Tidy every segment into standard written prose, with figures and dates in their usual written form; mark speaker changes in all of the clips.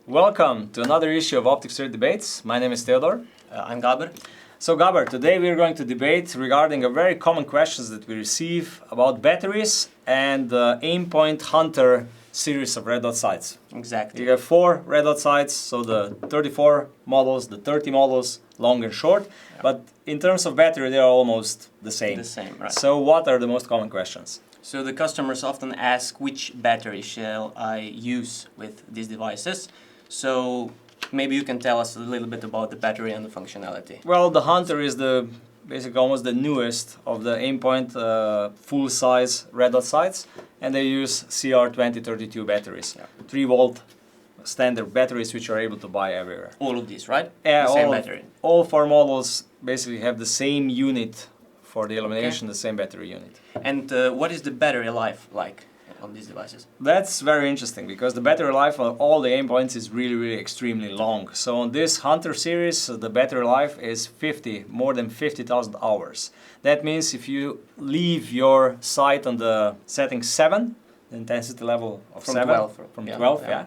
Speaker 1: Welcome to another issue of opticstrade debates. My name is Theodor.
Speaker 2: I'm Gaber.
Speaker 1: So Gaber, today we are going to debate regarding a very common questions that we receive about batteries and the Aimpoint Hunter series of red dot sights.
Speaker 2: Exactly.
Speaker 1: You have 4 red dot sights, so the 34 models, the 30 models, long and short, but in terms of battery they are almost the same.
Speaker 2: The same, right.
Speaker 1: So what are the most common questions?
Speaker 2: So the customers often ask which battery shall I use with these devices. So maybe you can tell us a little bit about the battery and the functionality.
Speaker 1: Well, the Hunter is basically almost the newest of the Aimpoint full-size red dot sights, and they use CR2032 batteries, 3-volt standard batteries which are able to buy everywhere.
Speaker 2: All of these, right?
Speaker 1: Yeah,
Speaker 2: the same battery.
Speaker 1: All 4 models basically have the same unit for the illumination, the same battery unit.
Speaker 2: And what is the battery life like on these devices?
Speaker 1: That's very interesting because the battery life of all the Aimpoints is really extremely long. So on this Hunter series, the battery life is more than 50,000 hours. That means if you leave your sight on the setting 7, the intensity level of
Speaker 2: From
Speaker 1: 7,
Speaker 2: 12,
Speaker 1: from
Speaker 2: yeah,
Speaker 1: 12,
Speaker 2: yeah.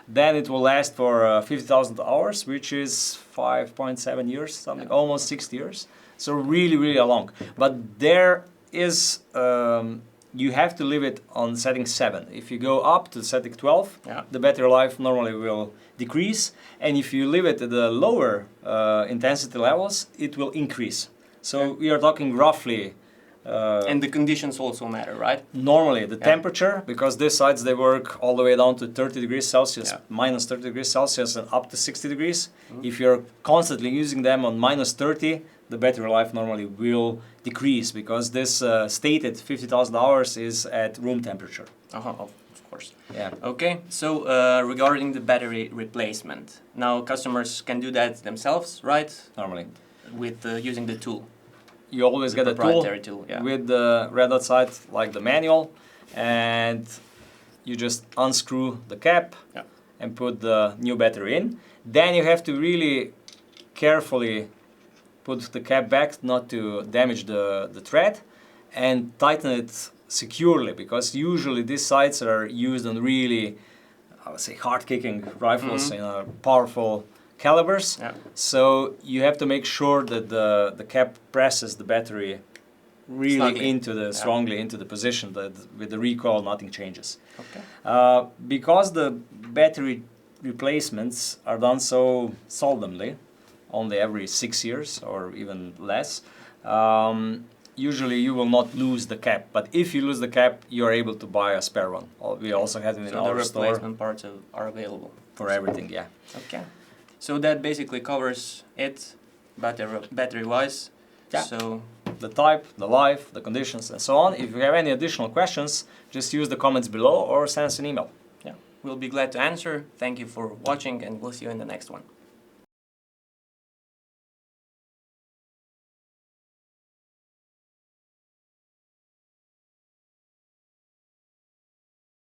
Speaker 1: then it will last for 50,000 hours, which is 5.7 years, something, almost 6 years. So really long. But there is, you have to leave it on setting 7. If you go up to setting 12, the battery life normally will decrease. And if you leave it at the lower intensity levels, it will increase. So we are talking roughly...
Speaker 2: and the conditions also matter, right?
Speaker 1: Normally, the temperature, because these sites they work all the way down to 30 degrees Celsius, minus 30 degrees Celsius and up to 60 degrees. If you're constantly using them on minus 30, the battery life normally will decrease because this stated 50,000 hours is at room temperature.
Speaker 2: Of course.
Speaker 1: Yeah.
Speaker 2: Okay, so regarding the battery replacement, now customers can do that themselves, right?
Speaker 1: Normally.
Speaker 2: With using the tool.
Speaker 1: You always get a tool with the red dot sight, like the manual, and you just unscrew the cap and put the new battery in. Then you have to really carefully put the cap back not to damage the thread and tighten it securely, because usually these sights are used on really, I would say, hard-kicking rifles, powerful calibers. So you have to make sure that the cap presses the battery really strongly into the position, that with the recoil nothing changes. Because the battery replacements are done so seldomly, only every 6 years or even less, usually you will not lose the cap. But if you lose the cap, you are able to buy a spare one. We also have it in our store.
Speaker 2: So the replacement parts are available
Speaker 1: for everything,
Speaker 2: Okay. So that basically covers it, battery-wise. So
Speaker 1: the type, the life, the conditions, and so on. If you have any additional questions, just use the comments below or send us an email.
Speaker 2: we'll be glad to answer. Thank you for watching, and we'll see you in the next one.